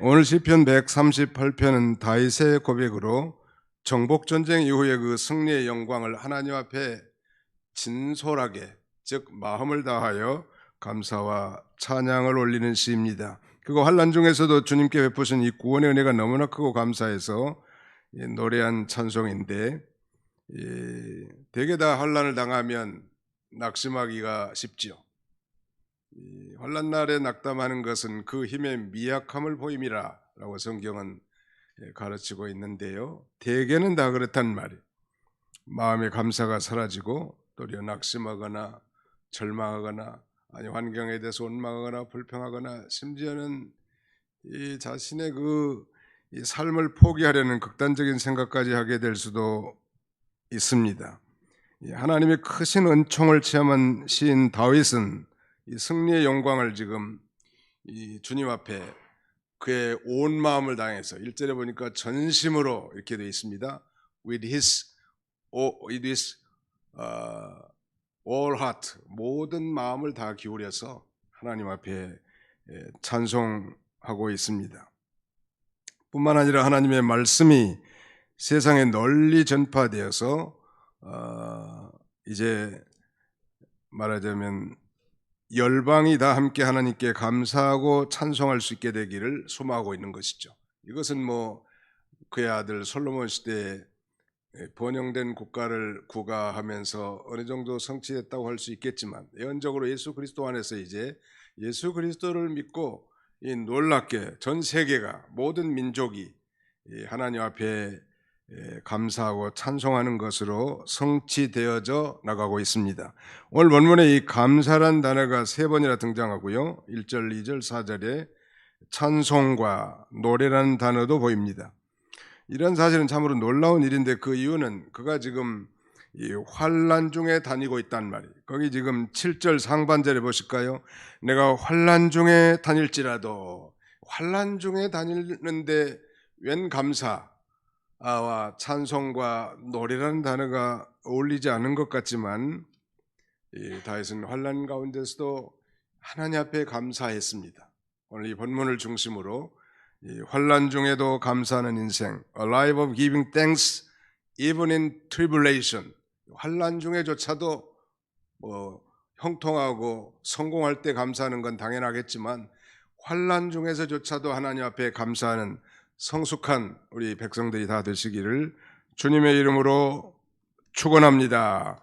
오늘 시편 138편은 다윗의 고백으로 정복전쟁 이후의 그 승리의 영광을 하나님 앞에 진솔하게, 즉 마음을 다하여 감사와 찬양을 올리는 시입니다. 그거 환난 중에서도 주님께 베푸신 이 구원의 은혜가 너무나 크고 감사해서 노래한 찬송인데, 대개 다 환난을 당하면 낙심하기가 쉽지요. 환난 날에 낙담하는 것은 그 힘의 미약함을 보임이라 라고 성경은 가르치고 있는데요, 대개는 다 그렇단 말이에요. 마음의 감사가 사라지고 도리어 낙심하거나 절망하거나, 아니 환경에 대해서 원망하거나 불평하거나, 심지어는 이 자신의 이 삶을 포기하려는 극단적인 생각까지 하게 될 수도 있습니다. 하나님의 크신 은총을 체험한 시인 다윗은 이 승리의 영광을 지금 이 주님 앞에 그의 온 마음을 다해서, 1절에 보니까 전심으로 이렇게 되어 있습니다. with his all heart, 모든 마음을 다 기울여서 하나님 앞에 찬송하고 있습니다. 뿐만 아니라 하나님의 말씀이 세상에 널리 전파되어서 이제 말하자면 열방이 다 함께 하나님께 감사하고 찬송할 수 있게 되기를 소망하고 있는 것이죠. 이것은 그의 아들 솔로몬 시대에 번영된 국가를 구가하면서 어느 정도 성취했다고 할 수 있겠지만, 예언적으로 예수 그리스도 안에서 이제 예수 그리스도를 믿고 이 놀랍게 전 세계가, 모든 민족이 하나님 앞에 감사하고 찬송하는 것으로 성취되어져 나가고 있습니다. 오늘 본문에 이 감사란 단어가 3번이나 등장하고요, 1절, 2절, 4절에 찬송과 노래라는 단어도 보입니다. 이런 사실은 참으로 놀라운 일인데, 그 이유는 그가 지금 이 환난 중에 다니고 있단 말이에요. 거기 지금 7절 상반절에 보실까요? 내가 환난 중에 다닐지라도, 환난 중에 다니는데 웬 감사와 찬송과 노래라는 단어가 어울리지 않은 것 같지만, 다윗은 환난 가운데서도 하나님 앞에 감사했습니다. 오늘 이 본문을 중심으로 환난 중에도 감사하는 인생, A life of giving thanks even in tribulation, 환난 중에조차도 형통하고 성공할 때 감사하는 건 당연하겠지만, 환난 중에서조차도 하나님 앞에 감사하는 성숙한 우리 백성들이 다 되시기를 주님의 이름으로 축원합니다.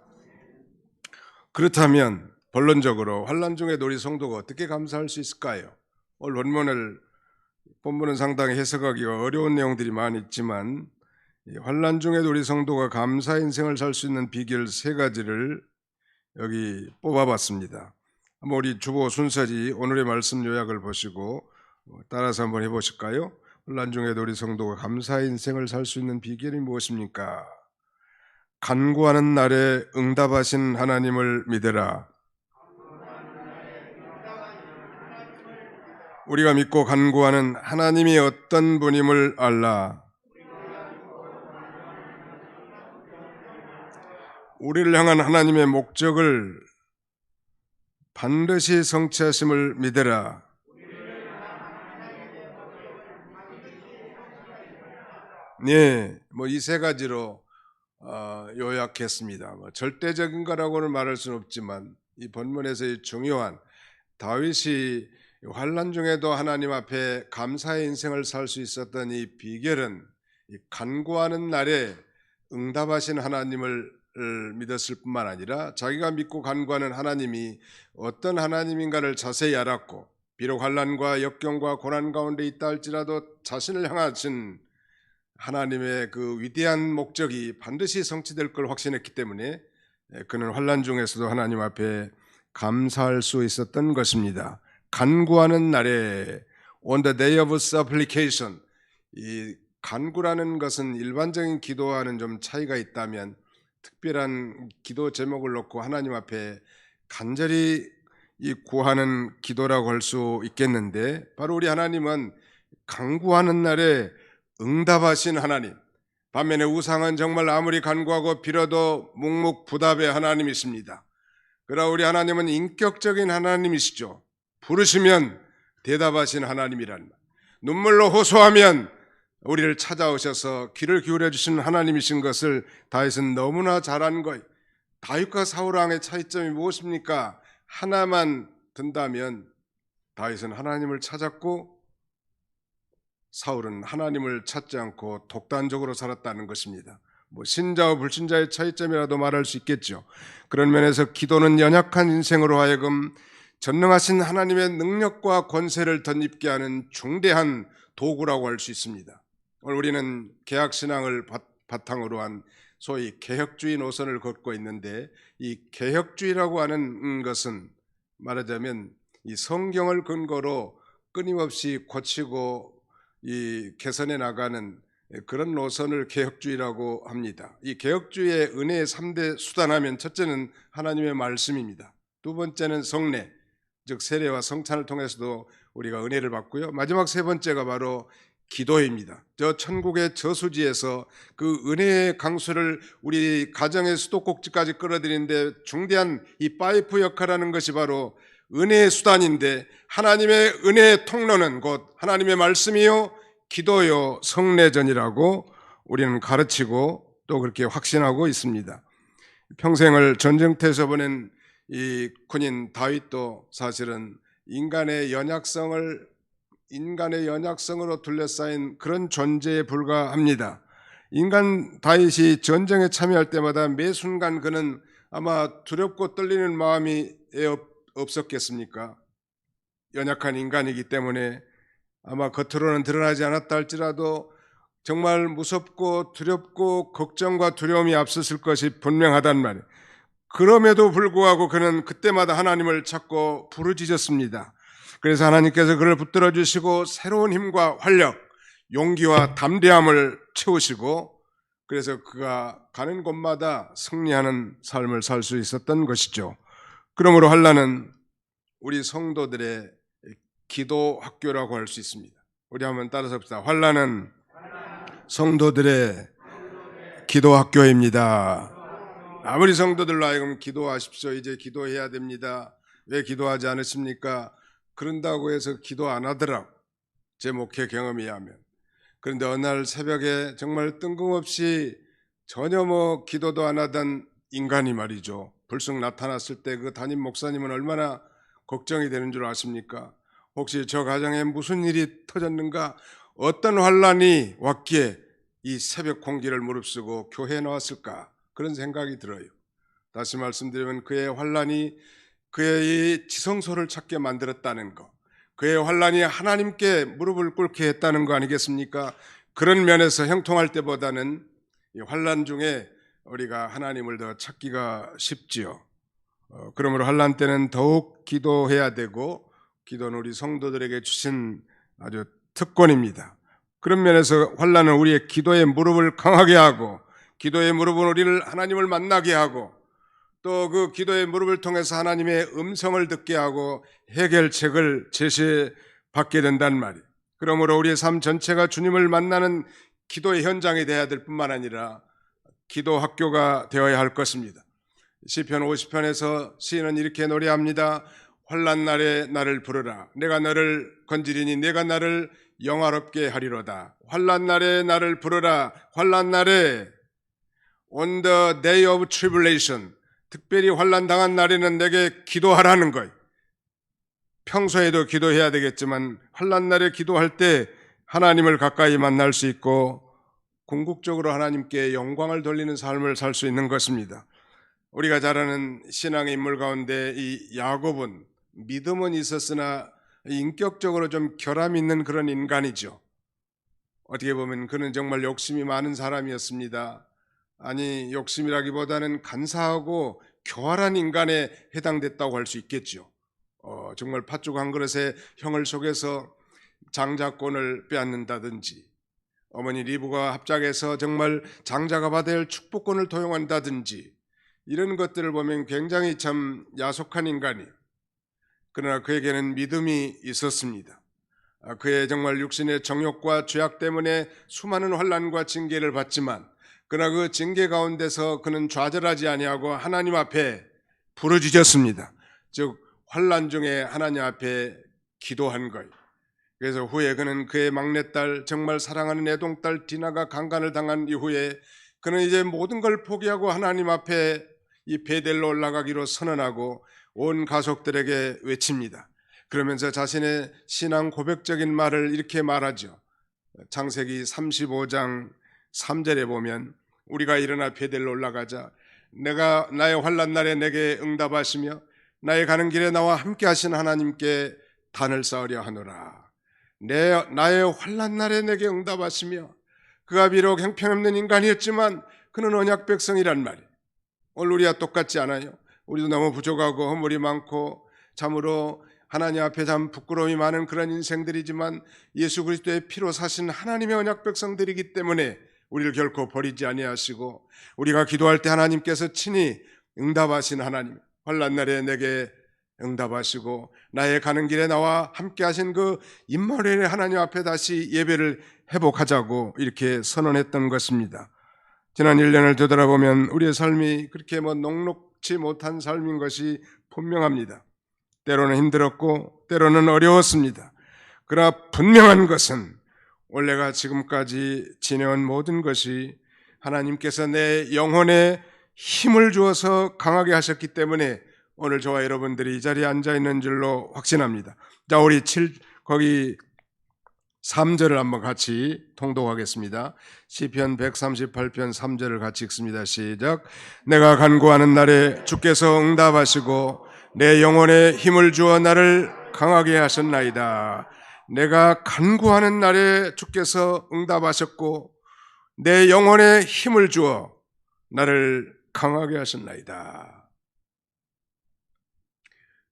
그렇다면 본론적으로 환난 중에도 우리 성도가 어떻게 감사할 수 있을까요? 오늘 본문은 상당히 해석하기가 어려운 내용들이 많이 있지만, 환난 중에도 우리 성도가 감사 인생을 살 수 있는 비결 3가지를 여기 뽑아봤습니다. 한번 우리 주보 순서지 오늘의 말씀 요약을 보시고 따라서 한번 해보실까요? 환난 중에도 우리 성도가 감사 인생을 살 수 있는 비결이 무엇입니까? 간구하는 날에 응답하신 하나님을 믿으라. 우리가 믿고 간구하는 하나님이 어떤 분임을 알라. 우리를 향한 하나님의 목적을 반드시 성취하심을 믿으라. 네, 이 3가지로 요약했습니다. 절대적인 거라고는 말할 수는 없지만, 이 본문에서의 중요한 다윗이 환난 중에도 하나님 앞에 감사의 인생을 살 수 있었던 이 비결은 이 간구하는 날에 응답하신 하나님을 믿었을 뿐만 아니라, 자기가 믿고 간구하는 하나님이 어떤 하나님인가를 자세히 알았고, 비록 환난과 역경과 고난 가운데 있다 할지라도 자신을 향하신 하나님의 그 위대한 목적이 반드시 성취될 걸 확신했기 때문에 그는 환난 중에서도 하나님 앞에 감사할 수 있었던 것입니다. 간구하는 날에, on the day of supplication, 이 간구라는 것은 일반적인 기도와는 좀 차이가 있다면, 특별한 기도 제목을 놓고 하나님 앞에 간절히 구하는 기도라고 할 수 있겠는데, 바로 우리 하나님은 간구하는 날에 응답하신 하나님, 반면에 우상은 정말 아무리 간구하고 빌어도 묵묵부답의 하나님이십니다. 그러나 우리 하나님은 인격적인 하나님이시죠. 부르시면 대답하신 하나님이란 말. 눈물로 호소하면 우리를 찾아오셔서 귀를 기울여 주시는 하나님이신 것을 다윗은 너무나 잘 안 거예요. 다윗과 사울 왕의 차이점이 무엇입니까? 하나만 든다면 다윗은 하나님을 찾았고 사울은 하나님을 찾지 않고 독단적으로 살았다는 것입니다. 신자와 불신자의 차이점이라도 말할 수 있겠죠. 그런 면에서 기도는 연약한 인생으로 하여금 전능하신 하나님의 능력과 권세를 덧입게 하는 중대한 도구라고 할 수 있습니다. 오늘 우리는 개혁신앙을 바탕으로 한 소위 개혁주의 노선을 걷고 있는데, 이 개혁주의라고 하는 것은 말하자면 이 성경을 근거로 끊임없이 고치고 이 개선해 나가는 그런 노선을 개혁주의라고 합니다. 이 개혁주의의 은혜의 3대 수단하면 첫째는 하나님의 말씀입니다. 두 번째는 성례, 즉 세례와 성찬을 통해서도 우리가 은혜를 받고요. 마지막 세 번째가 바로 기도입니다. 저 천국의 저수지에서 그 은혜의 강수를 우리 가정의 수도꼭지까지 끌어들이는데 중대한 이 파이프 역할하는 것이 바로 은혜의 수단인데, 하나님의 은혜의 통로는 곧 하나님의 말씀이요 기도요 성례전이라고 우리는 가르치고 또 그렇게 확신하고 있습니다. 평생을 전쟁터에서 보낸 이 군인 다윗도 사실은 인간의 연약성으로 둘러싸인 그런 존재에 불과합니다. 인간 다윗이 전쟁에 참여할 때마다 매 순간 그는 아마 두렵고 떨리는 마음이 없었겠습니까? 연약한 인간이기 때문에 아마 겉으로는 드러나지 않았다 할지라도 정말 무섭고 두렵고 걱정과 두려움이 앞섰을 것이 분명하단 말이에요. 그럼에도 불구하고 그는 그때마다 하나님을 찾고 부르짖었습니다. 그래서 하나님께서 그를 붙들어 주시고 새로운 힘과 활력, 용기와 담대함을 채우시고, 그래서 그가 가는 곳마다 승리하는 삶을 살 수 있었던 것이죠. 그러므로 한란은 우리 성도들의 기도 학교라고 할 수 있습니다. 우리 한번 따라서 봅시다. 한란은 성도들의 기도 학교입니다. 아무리 성도들로 하여금 기도하십시오, 이제 기도해야 됩니다, 왜 기도하지 않으십니까? 그런다고 해서 기도 안 하더라고, 제 목회 경험에 의하면. 그런데 어느 날 새벽에 정말 뜬금없이 전혀 기도도 안 하던 인간이 말이죠, 불쑥 나타났을 때 그 담임 목사님은 얼마나 걱정이 되는 줄 아십니까? 혹시 저 가정에 무슨 일이 터졌는가? 어떤 환란이 왔기에 이 새벽 공기를 무릅쓰고 교회에 나왔을까? 그런 생각이 들어요. 다시 말씀드리면 그의 환란이 그의 이 지성소를 찾게 만들었다는 것, 그의 환란이 하나님께 무릎을 꿇게 했다는 거 아니겠습니까? 그런 면에서 형통할 때보다는 이 환란 중에 우리가 하나님을 더 찾기가 쉽지요. 그러므로 환란 때는 더욱 기도해야 되고, 기도는 우리 성도들에게 주신 아주 특권입니다. 그런 면에서 환란은 우리의 기도의 무릎을 강하게 하고, 기도의 무릎은 우리를 하나님을 만나게 하고, 또 그 기도의 무릎을 통해서 하나님의 음성을 듣게 하고 해결책을 제시받게 된단 말이에요. 그러므로 우리의 삶 전체가 주님을 만나는 기도의 현장이 되어야 될 뿐만 아니라 기도 학교가 되어야 할 것입니다. 시편 50편에서 시인은 이렇게 노래합니다. 환난 날에 나를 부르라. 내가 너를 건지리니 내가 나를 영화롭게 하리로다. 환난 날에 나를 부르라. 환난 날에 on the day of tribulation, 특별히 환난 당한 날에는 내게 기도하라는 거예요. 평소에도 기도해야 되겠지만 환난 날에 기도할 때 하나님을 가까이 만날 수 있고 궁극적으로 하나님께 영광을 돌리는 삶을 살 수 있는 것입니다. 우리가 잘 아는 신앙의 인물 가운데 이 야곱은 믿음은 있었으나 인격적으로 좀 결함이 있는 그런 인간이죠. 어떻게 보면 그는 정말 욕심이 많은 사람이었습니다. 아니, 욕심이라기보다는 간사하고 교활한 인간에 해당됐다고 할 수 있겠죠. 정말 팥죽 한 그릇에 형을 속여서 장자권을 빼앗는다든지, 어머니 리브가 합작해서 정말 장자가 받아야 할 축복권을 도용한다든지, 이런 것들을 보면 굉장히 참 야속한 인간이에요. 그러나 그에게는 믿음이 있었습니다. 그의 정말 육신의 정욕과 죄악 때문에 수많은 환난과 징계를 받지만, 그러나 그 징계 가운데서 그는 좌절하지 아니하고 하나님 앞에 부르짖었습니다. 즉 환난 중에 하나님 앞에 기도한 거예요. 그래서 후에 그는 그의 막내딸, 정말 사랑하는 애동딸 디나가 강간을 당한 이후에 그는 이제 모든 걸 포기하고 하나님 앞에 이 베델로 올라가기로 선언하고 온 가족들에게 외칩니다. 그러면서 자신의 신앙 고백적인 말을 이렇게 말하죠. 창세기 35장 3절에 보면 우리가 일어나 베델로 올라가자. 내가 나의 환난 날에 내게 응답하시며 나의 가는 길에 나와 함께 하신 하나님께 단을 쌓으려 하노라. 나의 환난 날에 내게 응답하시며 그가 비록 형편없는 인간이었지만 그는 언약 백성이란 말이에요. 오늘 우리와 똑같지 않아요? 우리도 너무 부족하고 허물이 많고 참으로 하나님 앞에 참 부끄러움이 많은 그런 인생들이지만 예수 그리스도의 피로 사신 하나님의 언약 백성들이기 때문에 우리를 결코 버리지 아니하시고 우리가 기도할 때 하나님께서 친히 응답하신 하나님, 환난 날에 내게 응답하시고 나의 가는 길에 나와 함께 하신 그 임마누엘의 하나님 앞에 다시 예배를 회복하자고 이렇게 선언했던 것입니다. 지난 1년을 되돌아보면 우리의 삶이 그렇게 녹록지 못한 삶인 것이 분명합니다. 때로는 힘들었고 때로는 어려웠습니다. 그러나 분명한 것은 원래가 지금까지 지내온 모든 것이 하나님께서 내 영혼에 힘을 주어서 강하게 하셨기 때문에 오늘 저와 여러분들이 이 자리에 앉아 있는 줄로 확신합니다. 자, 우리 거기 3절을 한번 같이 통독하겠습니다. 시편 138편 3절을 같이 읽습니다. 시작. 내가 간구하는 날에 주께서 응답하시고 내 영혼에 힘을 주어 나를 강하게 하셨나이다. 내가 간구하는 날에 주께서 응답하셨고 내 영혼에 힘을 주어 나를 강하게 하셨나이다.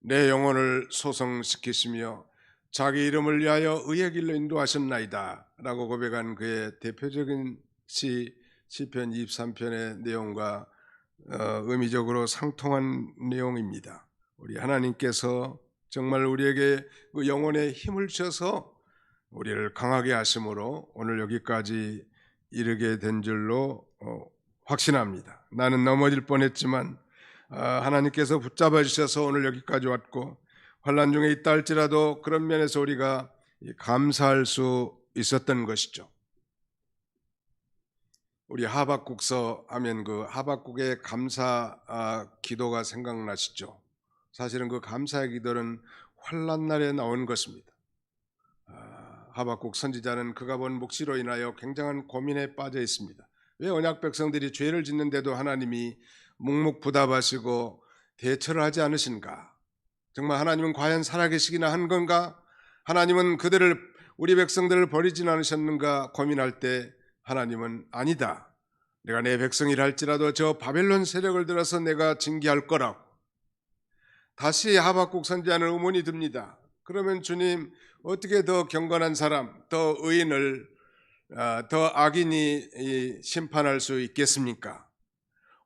내 영혼을 소성시키시며 자기 이름을 위하여 의의 길로 인도하셨나이다 라고 고백한 그의 대표적인 시편 23편의 내용과 의미적으로 상통한 내용입니다. 우리 하나님께서 정말 우리에게 그 영혼에 힘을 주셔서 우리를 강하게 하심으로 오늘 여기까지 이르게 된 줄로 확신합니다. 나는 넘어질 뻔했지만 하나님께서 붙잡아 주셔서 오늘 여기까지 왔고 환난 중에 있다 할지라도 그런 면에서 우리가 감사할 수 있었던 것이죠. 우리 하박국서 하면 그 하박국의 감사 기도가 생각나시죠? 사실은 그 감사의 기도는 환난 날에 나온 것입니다. 하박국 선지자는 그가 본 묵시로 인하여 굉장한 고민에 빠져 있습니다. 왜 언약 백성들이 죄를 짓는데도 하나님이 묵묵부답하시고 대처를 하지 않으신가? 정말 하나님은 과연 살아계시기나 한 건가? 하나님은 우리 백성들을 버리진 않으셨는가 고민할 때 하나님은 아니다. 내가 내 백성이라 할지라도 저 바벨론 세력을 들어서 내가 징계할 거라고. 다시 하박국 선지자는 의문이 듭니다. 그러면 주님 어떻게 더 경건한 사람, 더 의인을 더 악인이 심판할 수 있겠습니까?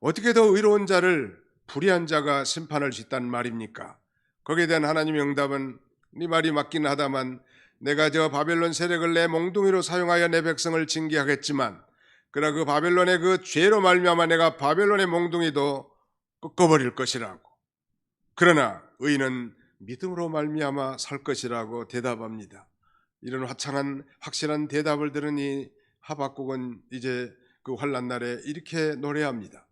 어떻게 더 의로운 자를 불의한 자가 심판할 수 있단 말입니까? 거기에 대한 하나님의 응답은 네 말이 맞긴 하다만 내가 저 바벨론 세력을 내 몽둥이로 사용하여 내 백성을 징계하겠지만 그러나 그 바벨론의 그 죄로 말미암아 내가 바벨론의 몽둥이도 꺾어버릴 것이라고. 그러나 의인은 믿음으로 말미암아 살 것이라고 대답합니다. 이런 화창한 확실한 대답을 들으니 하박국은 이제 그 환난 날에 이렇게 노래합니다.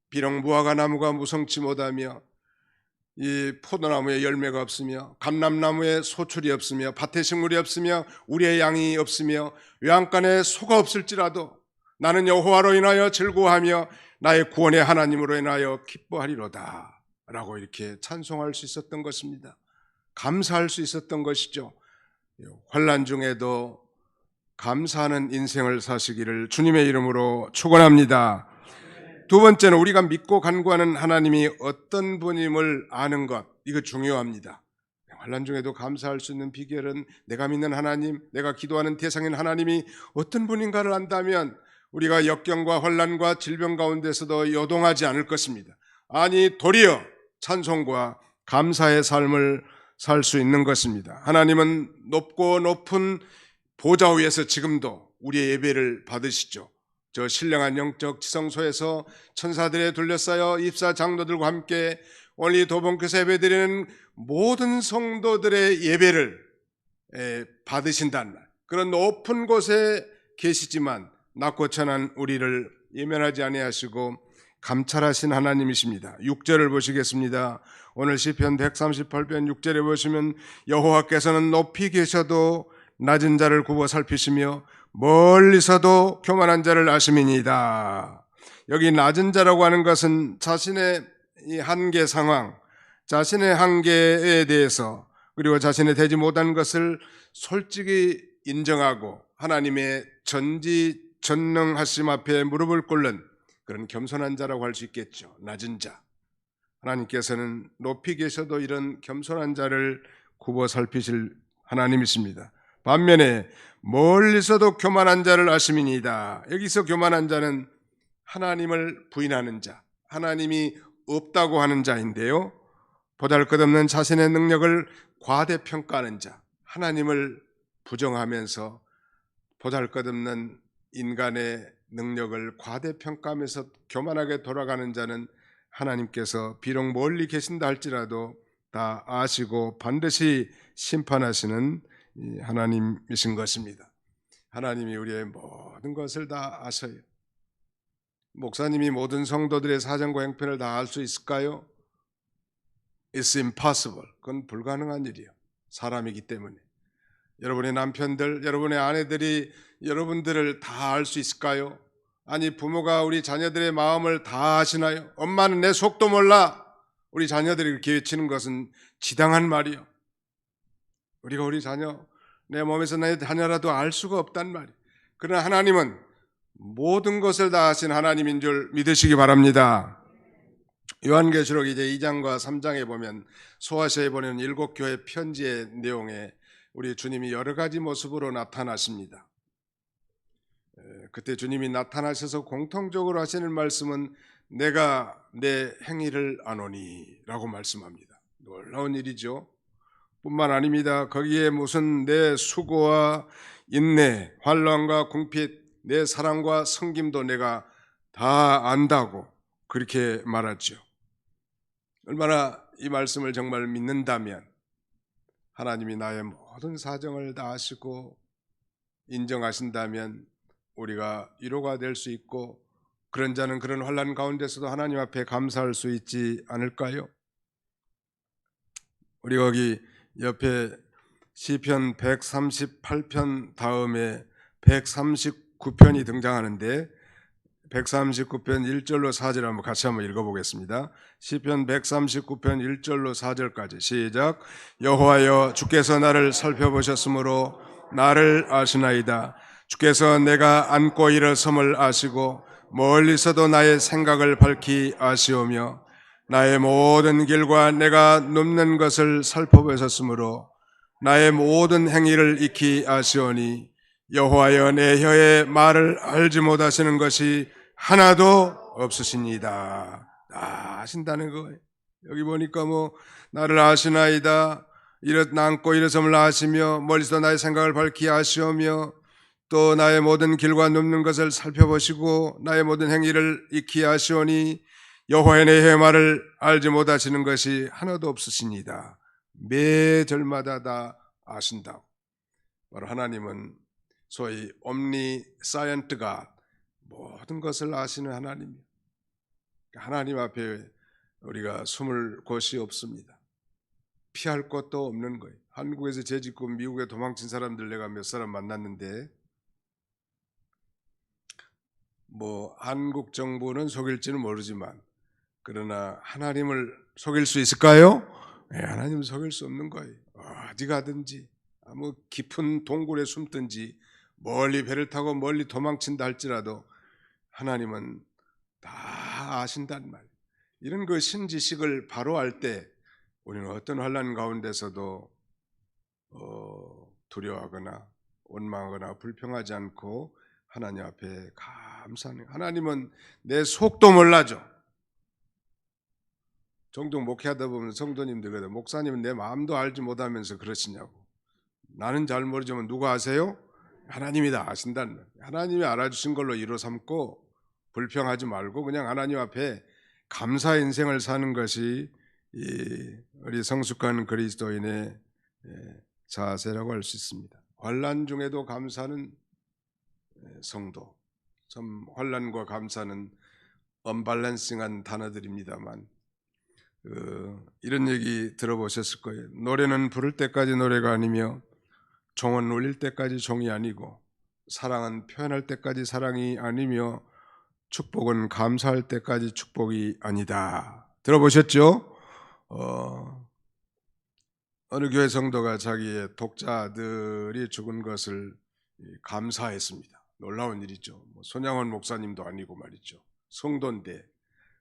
비록 무화과 나무가 무성치 못하며 이 포도나무에 열매가 없으며 감람나무에 소출이 없으며 밭에 식물이 없으며 우리의 양이 없으며 외양간에 소가 없을지라도 나는 여호와로 인하여 즐거워하며 나의 구원의 하나님으로 인하여 기뻐하리로다 라고 이렇게 찬송할 수 있었던 것입니다. 감사할 수 있었던 것이죠. 환난 중에도 감사하는 인생을 사시기를 주님의 이름으로 축원합니다. 두 번째는 우리가 믿고 간구하는 하나님이 어떤 분임을 아는 것, 이거 중요합니다. 환난 중에도 감사할 수 있는 비결은 내가 믿는 하나님, 내가 기도하는 대상인 하나님이 어떤 분인가를 안다면 우리가 역경과 환난과 질병 가운데서도 요동하지 않을 것입니다. 아니 도리어 찬송과 감사의 삶을 살 수 있는 것입니다. 하나님은 높고 높은 보좌 위에서 지금도 우리의 예배를 받으시죠. 저 신령한 영적 지성소에서 천사들에 둘러싸여 입사 장로들과 함께 오늘 이 도봉교사 예배드리는 모든 성도들의 예배를 받으신다는 말. 그런 높은 곳에 계시지만 낮고 천한 우리를 예면하지 아니하시고 감찰하신 하나님이십니다. 6절을 보시겠습니다. 오늘 시편 138편 6절에 보시면 여호와께서는 높이 계셔도 낮은 자를 굽어 살피시며 멀리서도 교만한 자를 아심이니이다. 여기 낮은 자라고 하는 것은 자신의 이 한계 상황, 자신의 한계에 대해서 그리고 자신의 되지 못한 것을 솔직히 인정하고 하나님의 전지전능하심 앞에 무릎을 꿇는 그런 겸손한 자라고 할 수 있겠죠. 낮은 자. 하나님께서는 높이 계셔도 이런 겸손한 자를 굽어 살피실 하나님이십니다. 반면에 멀리서도 교만한 자를 아심이니이다. 여기서 교만한 자는 하나님을 부인하는 자, 하나님이 없다고 하는 자인데요. 보잘것없는 자신의 능력을 과대평가하는 자, 하나님을 부정하면서 보잘것없는 인간의 능력을 과대평가하면서 교만하게 돌아가는 자는 하나님께서 비록 멀리 계신다 할지라도 다 아시고 반드시 심판하시는 하나님이신 것입니다. 하나님이 우리의 모든 것을 다 아셔요. 목사님이 모든 성도들의 사정과 형편을 다 알 수 있을까요? It's impossible. 그건 불가능한 일이에요. 사람이기 때문에. 여러분의 남편들, 여러분의 아내들이 여러분들을 다 알 수 있을까요? 아니 부모가 우리 자녀들의 마음을 다 아시나요? 엄마는 내 속도 몰라. 우리 자녀들이 그렇게 외치는 것은 지당한 말이요. 우리가 우리 자녀, 내 몸에서 내 자녀라도 알 수가 없단 말이에요. 그러나 하나님은 모든 것을 다 아신 하나님인 줄 믿으시기 바랍니다. 요한계시록 이제 2장과 3장에 보면 소아시아에 보내는 7교회 편지의 내용에 우리 주님이 여러 가지 모습으로 나타나십니다. 그때 주님이 나타나셔서 공통적으로 하시는 말씀은 내가 내 행위를 아노니 라고 말씀합니다. 놀라운 일이죠. 뿐만 아닙니다. 거기에 무슨 내 수고와 인내, 환난과 궁핍, 내 사랑과 섬김도 내가 다 안다고 그렇게 말하죠. 얼마나 이 말씀을 정말 믿는다면 하나님이 나의 모든 사정을 다 아시고 인정하신다면 우리가 위로가 될 수 있고 그런 자는 그런 환난 가운데서도 하나님 앞에 감사할 수 있지 않을까요? 우리 거기 옆에 시편 138편 다음에 139편이 등장하는데 139편 1절로 4절 한번 같이 한번 읽어보겠습니다. 시편 139편 1절로 4절까지 시작. 여호와여 주께서 나를 살펴보셨으므로 나를 아시나이다. 주께서 내가 앉고 일어섬을 아시고 멀리서도 나의 생각을 밝히 아시오며 나의 모든 길과 내가 눕는 것을 살펴보셨으므로 나의 모든 행위를 익히 아시오니 여호와여 내 혀의 말을 알지 못하시는 것이 하나도 없으시니이다. 다 아신다는 거예요. 여기 보니까 나를 아시나이다. 남고 일어섬을 아시며 멀리서 나의 생각을 밝히 아시오며 또 나의 모든 길과 눕는 것을 살펴보시고 나의 모든 행위를 익히 아시오니 여호와의 내 혀의 말을 알지 못하시는 것이 하나도 없으시니이다. 매 절마다 다 아신다고. 바로 하나님은 소위 omniscient가 모든 것을 아시는 하나님이에요. 하나님 앞에 우리가 숨을 곳이 없습니다. 피할 곳도 없는 거예요. 한국에서 재짓고 미국에 도망친 사람들 내가 몇 사람 만났는데 한국 정부는 속일지는 모르지만 그러나 하나님을 속일 수 있을까요? 네, 하나님을 속일 수 없는 거예요. 어디 가든지 아무 깊은 동굴에 숨든지 멀리 배를 타고 멀리 도망친다 할지라도 하나님은 다 아신단 말이에요. 이런 그 신지식을 바로 알 때 우리는 어떤 환난 가운데서도 두려워하거나 원망하거나 불평하지 않고 하나님 앞에 감사하는. 하나님은 내 속도 몰라죠. 종종 목회하다 보면 성도님들 그래요. 목사님은 내 마음도 알지 못하면서 그러시냐고. 나는 잘 모르지만 누가 아세요? 하나님이 다 아신다는 거예요. 하나님이 알아주신 걸로 이루 삼고 불평하지 말고 그냥 하나님 앞에 감사 인생을 사는 것이 우리 성숙한 그리스도인의 자세라고 할 수 있습니다. 환난 중에도 감사하는 성도. 참 환난과 감사는 언밸런싱한 단어들입니다만 이런 얘기 들어보셨을 거예요. 노래는 부를 때까지 노래가 아니며 종은 울릴 때까지 종이 아니고 사랑은 표현할 때까지 사랑이 아니며 축복은 감사할 때까지 축복이 아니다. 들어보셨죠? 어느 교회 성도가 자기의 독자들이 죽은 것을 감사했습니다. 놀라운 일이죠. 손양원 목사님도 아니고 말이죠. 성도인데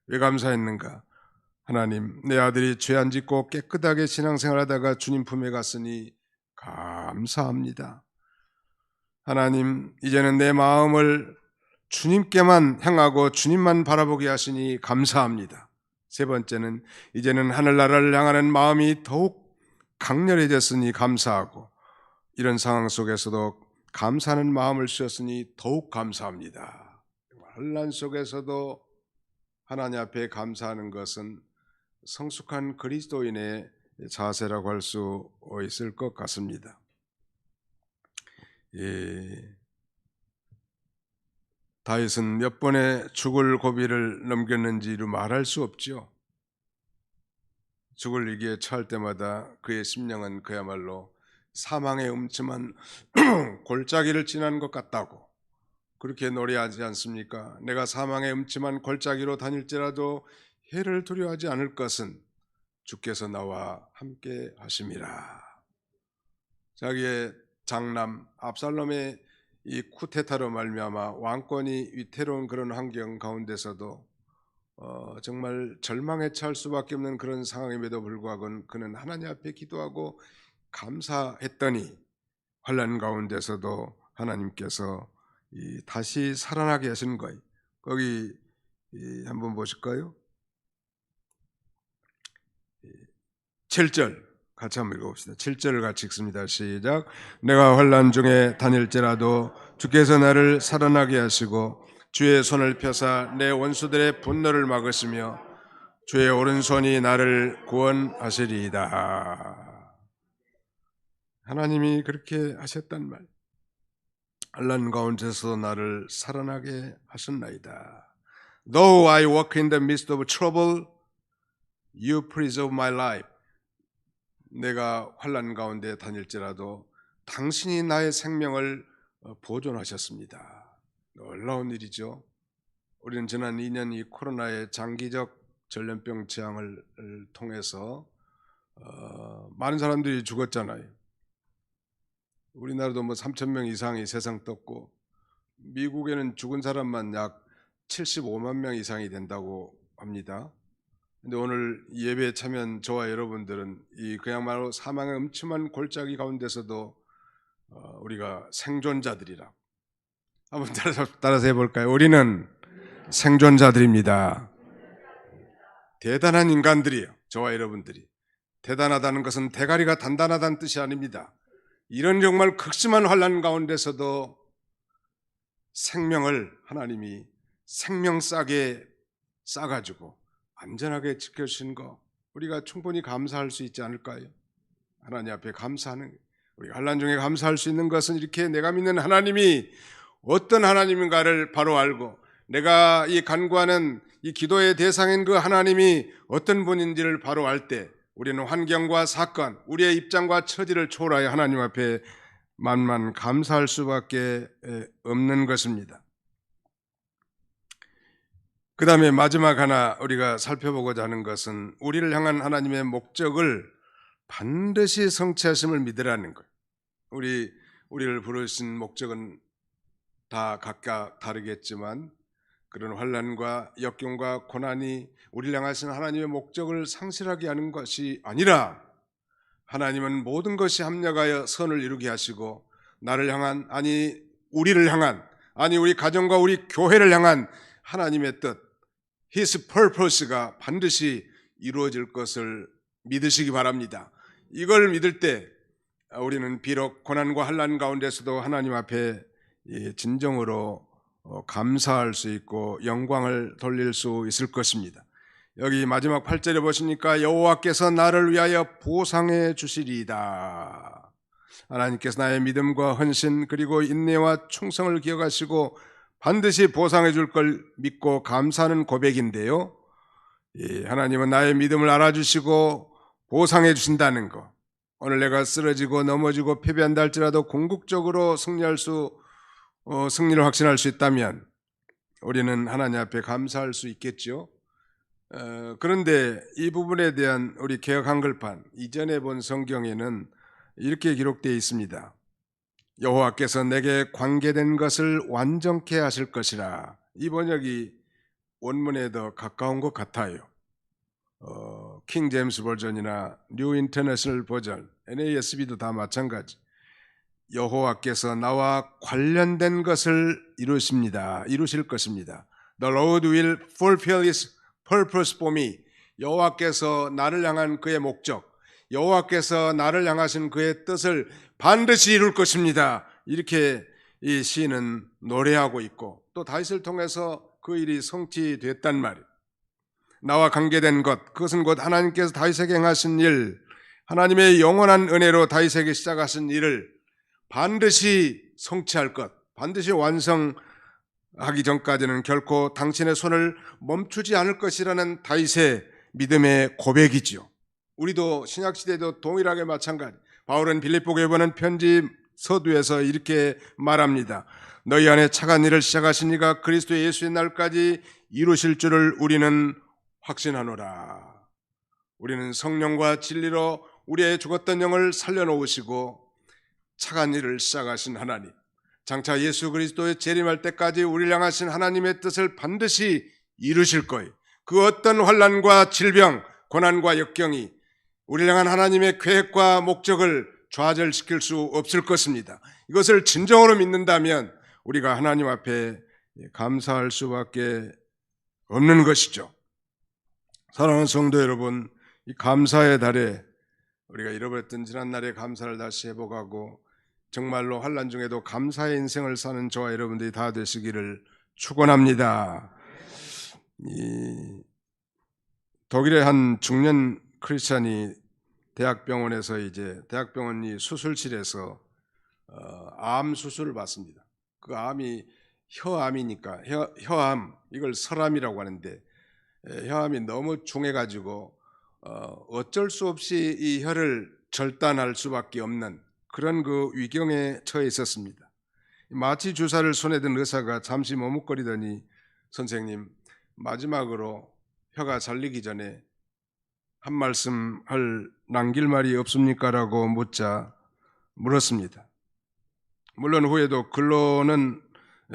왜 감사했는가? 하나님, 내 아들이 죄 안 짓고 깨끗하게 신앙생활하다가 주님 품에 갔으니 감사합니다. 하나님, 이제는 내 마음을 주님께만 향하고 주님만 바라보게 하시니 감사합니다. 세 번째는 이제는 하늘나라를 향하는 마음이 더욱 강렬해졌으니 감사하고 이런 상황 속에서도 감사하는 마음을 주셨으니 더욱 감사합니다. 환난 속에서도 하나님 앞에 감사하는 것은 성숙한 그리스도인의 자세라고 할 수 있을 것 같습니다. 다윗은 몇 번의 죽을 고비를 넘겼는지를 말할 수 없죠. 죽을 위기에 처할 때마다 그의 심령은 그야말로 사망의 음침한 골짜기를 지난 것 같다고 그렇게 노래하지 않습니까? 내가 사망의 음침한 골짜기로 다닐지라도 해를 두려워하지 않을 것은 주께서 나와 함께 하심이라. 자기의 장남 압살롬의 이 쿠데타로 말미암아 왕권이 위태로운 그런 환경 가운데서도 정말 절망에 처할 수밖에 없는 그런 상황임에도 불구하고 그는 하나님 앞에 기도하고 감사했더니 환난 가운데서도 하나님께서 다시 살아나게 하신 거예요. 거기 한번 보실까요? 7절 같이 한번 읽어봅시다. 7절을 같이 읽습니다. 시작. 내가 환난 중에 다닐지라도 주께서 나를 살아나게 하시고 주의 손을 펴사 내 원수들의 분노를 막으시며 주의 오른손이 나를 구원하시리이다. 하나님이 그렇게 하셨단 말. 환난 가운데서 나를 살아나게 하셨나이다. Though I walk in the midst of trouble, you preserve my life. 내가 환난 가운데 다닐지라도 당신이 나의 생명을 보존하셨습니다. 놀라운 일이죠. 우리는 지난 2년 이 코로나의 장기적 전염병 재앙을 통해서 많은 사람들이 죽었잖아요. 우리나라도 3,000명 이상이 세상 떴고 미국에는 죽은 사람만 약 75만 명 이상이 된다고 합니다. 근데 오늘 예배에 참여한 저와 여러분들은 이 그야말로 사망의 음침한 골짜기 가운데서도 우리가 생존자들이라. 한번 따라서 해볼까요? 우리는 생존자들입니다. 대단한 인간들이에요. 저와 여러분들이. 대단하다는 것은 대가리가 단단하다는 뜻이 아닙니다. 이런 정말 극심한 환난 가운데서도 생명을 하나님이 생명싸게 싸가지고 안전하게 지켜주신 거 우리가 충분히 감사할 수 있지 않을까요? 하나님 앞에 감사하는, 우리가 환난 중에 감사할 수 있는 것은 이렇게 내가 믿는 하나님이 어떤 하나님인가를 바로 알고 내가 이 간구하는 이 기도의 대상인 그 하나님이 어떤 분인지를 바로 알 때 우리는 환경과 사건, 우리의 입장과 처지를 초월하여 하나님 앞에 만만 감사할 수밖에 없는 것입니다. 그 다음에 마지막 하나 우리가 살펴보고자 하는 것은 우리를 향한 하나님의 목적을 반드시 성취하심을 믿으라는 거예요. 우리를 부르신 목적은 다 각각 다르겠지만 그런 환난과 역경과 고난이 우리를 향하신 하나님의 목적을 상실하게 하는 것이 아니라 하나님은 모든 것이 합력하여 선을 이루게 하시고 나를 향한, 아니 우리를 향한, 아니 우리 가정과 우리 교회를 향한 하나님의 뜻, His purpose가 반드시 이루어질 것을 믿으시기 바랍니다. 이걸 믿을 때 우리는 비록 고난과 환난 가운데서도 하나님 앞에 진정으로 감사할 수 있고 영광을 돌릴 수 있을 것입니다. 여기 마지막 8절에 보시니까 여호와께서 나를 위하여 보상해 주시리이다. 하나님께서 나의 믿음과 헌신 그리고 인내와 충성을 기억하시고 반드시 보상해 줄 걸 믿고 감사하는 고백인데요. 하나님은 나의 믿음을 알아주시고 보상해 주신다는 것. 오늘 내가 쓰러지고 넘어지고 패배한다 할지라도 궁극적으로 승리를 확신할 수 있다면 우리는 하나님 앞에 감사할 수 있겠죠. 그런데 이 부분에 대한 우리 개역 한글판 이전에 본 성경에는 이렇게 기록되어 있습니다. 여호와께서 내게 관계된 것을 완전케 하실 것이라. 이 번역이 원문에 더 가까운 것 같아요. 킹 제임스 버전이나 뉴 인터내셔널 버전, NASB도 다 마찬가지. 여호와께서 나와 관련된 것을 이루실 것입니다. The Lord will fulfill His purpose for me. 여호와께서 나를 향한 그의 목적, 여호와께서 나를 향하신 그의 뜻을 반드시 이룰 것입니다. 이렇게 이 시인은 노래하고 있고 또 다윗을 통해서 그 일이 성취됐단 말이에요. 나와 관계된 것, 그것은 곧 하나님께서 다윗에게 행하신 일, 하나님의 영원한 은혜로 다윗에게 시작하신 일을 반드시 성취할 것, 반드시 완성하기 전까지는 결코 당신의 손을 멈추지 않을 것이라는 다윗의 믿음의 고백이지요. 우리도 신약시대도 동일하게 마찬가지. 바울은 빌립보교에 보낸 편지 서두에서 이렇게 말합니다. 너희 안에 착한 일을 시작하신 이가 그리스도 예수의 날까지 이루실 줄을 우리는 확신하노라. 우리는 성령과 진리로 우리의 죽었던 영을 살려놓으시고 착한 일을 시작하신 하나님, 장차 예수 그리스도의 재림할 때까지 우리를 향하신 하나님의 뜻을 반드시 이루실 거예요. 그 어떤 환난과 질병, 고난과 역경이 우리를 향한 하나님의 계획과 목적을 좌절시킬 수 없을 것입니다. 이것을 진정으로 믿는다면 우리가 하나님 앞에 감사할 수밖에 없는 것이죠. 사랑하는 성도 여러분, 이 감사의 달에 우리가 잃어버렸던 지난날의 감사를 다시 회복하고 정말로 환난 중에도 감사의 인생을 사는 저와 여러분들이 다 되시기를 축원합니다. 독일의 한 중년 크리스찬이 대학병원이 수술실에서 암 수술을 받습니다. 그 암이 혀암이니까 혀암, 이걸 설암이라고 하는데 혀암이 너무 중해가지고 어쩔 수 없이 이 혀를 절단할 수밖에 없는 그런 그 위경에 처해 있었습니다. 마취 주사를 손에 든 의사가 잠시 머뭇거리더니 선생님, 마지막으로 혀가 잘리기 전에 한 말씀 남길 말이 없습니까? 라고 물었습니다. 물론 후에도 글로는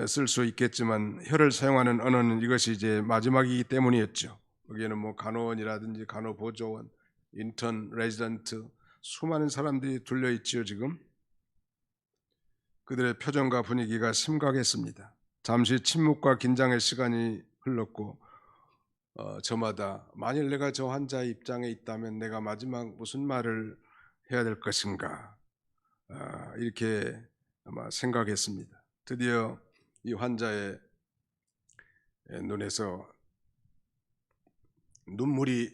쓸 수 있겠지만 혀를 사용하는 언어는 이것이 이제 마지막이기 때문이었죠. 여기에는 뭐 간호원이라든지 간호보조원, 인턴, 레지던트 수많은 사람들이 둘려 있지요. 지금 그들의 표정과 분위기가 심각했습니다. 잠시 침묵과 긴장의 시간이 흘렀고 저마다 만일 내가 저 환자의 입장에 있다면 내가 마지막 무슨 말을 해야 될 것인가 이렇게 아마 생각했습니다. 드디어 이 환자의 눈에서 눈물이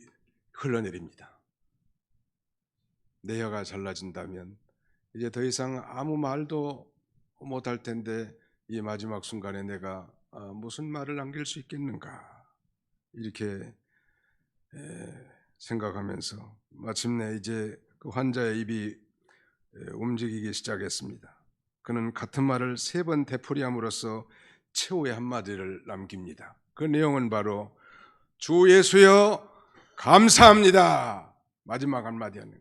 흘러내립니다. 내 혀가 잘라진다면 이제 더 이상 아무 말도 못할 텐데 이 마지막 순간에 내가 무슨 말을 남길 수 있겠는가 이렇게 생각하면서 마침내 이제 그 환자의 입이 움직이기 시작했습니다. 그는 같은 말을 3번 되풀이함으로써 최후의 한마디를 남깁니다. 그 내용은 바로 주 예수여 감사합니다. 마지막 한마디 하는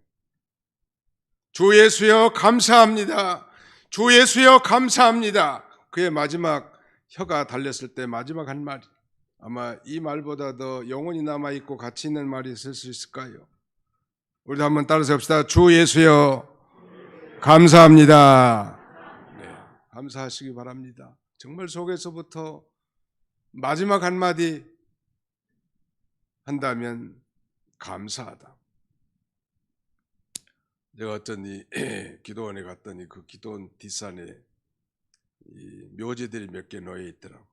주 예수여 감사합니다. 주 예수여 감사합니다. 그의 마지막 혀가 달렸을 때 마지막 한 말이 아마 이 말보다 더 영혼이 남아있고 가치 있는 말이 있을 수 있을까요? 우리도 한번 따라서 합시다. 주 예수여 감사합니다. 네, 감사하시기 바랍니다. 정말 속에서부터 마지막 한마디 한다면 감사하다. 내가 어떤 기도원에 갔더니 그 기도원 뒷산에 이 묘지들이 몇 개 놓여 있더라고.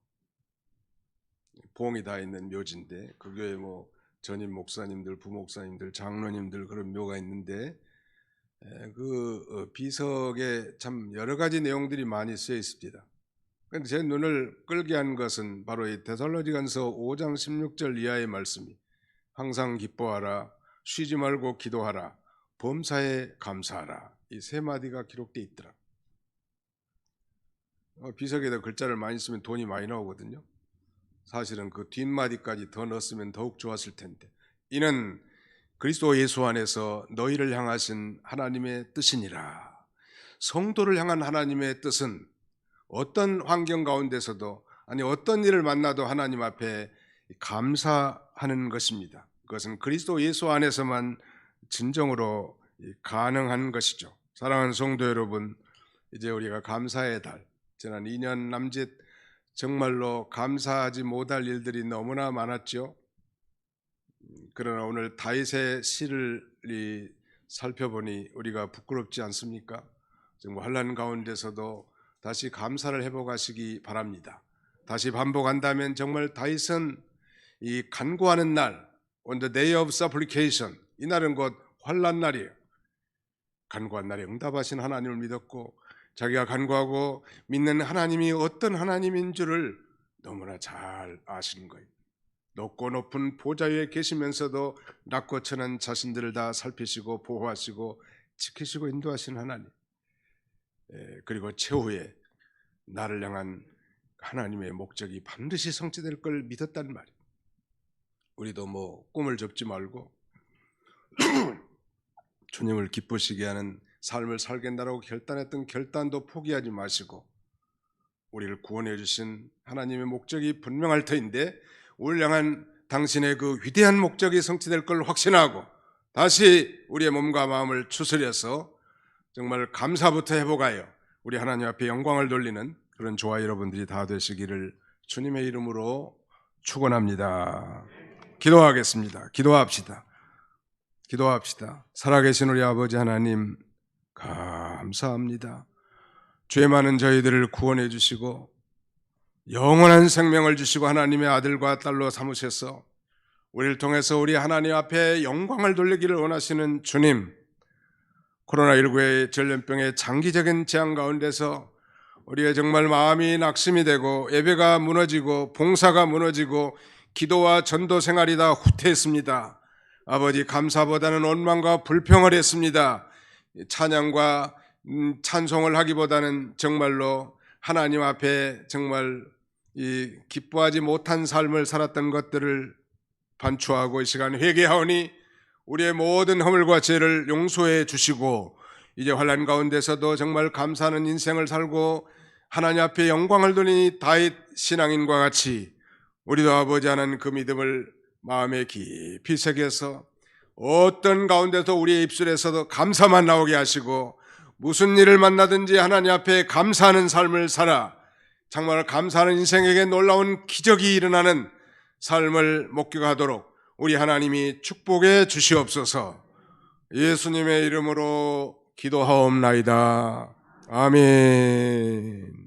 봉이 다 있는 묘지인데 그 교회 뭐 전임 목사님들, 부목사님들, 장로님들 그런 묘가 있는데 비석에 참 여러 가지 내용들이 많이 쓰여 있습니다. 그런데 제 눈을 끌게 한 것은 바로 이 데살로니가서 5장 16절 이하의 말씀이 항상 기뻐하라, 쉬지 말고 기도하라, 범사에 감사하라, 이 세 마디가 기록되어 있더라. 비석에다 글자를 많이 쓰면 돈이 많이 나오거든요. 사실은 그 뒷마디까지 더 넣었으면 더욱 좋았을 텐데, 이는 그리스도 예수 안에서 너희를 향하신 하나님의 뜻이니라. 성도를 향한 하나님의 뜻은 어떤 환경 가운데서도, 아니 어떤 일을 만나도 하나님 앞에 감사하는 것입니다. 그것은 그리스도 예수 안에서만 진정으로 가능한 것이죠. 사랑하는 성도 여러분, 이제 우리가 감사의 달, 지난 2년 남짓 정말로 감사하지 못할 일들이 너무나 많았죠. 그러나 오늘 다윗의 시를 살펴보니 우리가 부끄럽지 않습니까? 정말 환난 가운데서도 다시 감사를 회복하시기 바랍니다. 다시 반복한다면 정말 다윗은 이 간구하는 날, on the day of supplication, 이 날은 곧 환난 날이에요. 간구한 날에 응답하신 하나님을 믿었고, 자기가 간구하고 믿는 하나님이 어떤 하나님인 줄을 너무나 잘 아시는 거예요. 높고 높은 보좌 위에 계시면서도 낮고 천한 자신들을 다 살피시고 보호하시고 지키시고 인도하시는 하나님, 그리고 최후에 나를 향한 하나님의 목적이 반드시 성취될 걸 믿었단 말이에요. 우리도 뭐 꿈을 접지 말고 주님을 기쁘시게 하는 삶을 살겠다라고 결단했던 결단도 포기하지 마시고, 우리를 구원해 주신 하나님의 목적이 분명할 터인데 우리를 향한 당신의 그 위대한 목적이 성취될 걸 확신하고 다시 우리의 몸과 마음을 추스려서 정말 감사부터 회복하여 우리 하나님 앞에 영광을 돌리는 그런 저와 여러분들이 다 되시기를 주님의 이름으로 축원합니다. 기도하겠습니다. 기도합시다. 살아계신 우리 아버지 하나님, 감사합니다. 죄 많은 저희들을 구원해 주시고 영원한 생명을 주시고 하나님의 아들과 딸로 삼으셔서 우리를 통해서 우리 하나님 앞에 영광을 돌리기를 원하시는 주님, 코로나19의 전염병의 장기적인 재앙 가운데서 우리의 정말 마음이 낙심이 되고 예배가 무너지고 봉사가 무너지고 기도와 전도 생활이 다 후퇴했습니다. 아버지, 감사보다는 원망과 불평을 했습니다. 찬양과 찬송을 하기보다는 정말로 하나님 앞에 정말 이 기뻐하지 못한 삶을 살았던 것들을 반추하고 이 시간 회개하오니 우리의 모든 허물과 죄를 용서해 주시고 이제 환난 가운데서도 정말 감사하는 인생을 살고 하나님 앞에 영광을 돌리니 다윗 신앙인과 같이 우리도 아버지 하나님 그 믿음을 마음에 깊이 새겨서 어떤 가운데서 우리의 입술에서도 감사만 나오게 하시고 무슨 일을 만나든지 하나님 앞에 감사하는 삶을 살아 정말 감사하는 인생에게 놀라운 기적이 일어나는 삶을 목격하도록 우리 하나님이 축복해 주시옵소서. 예수님의 이름으로 기도하옵나이다. 아멘.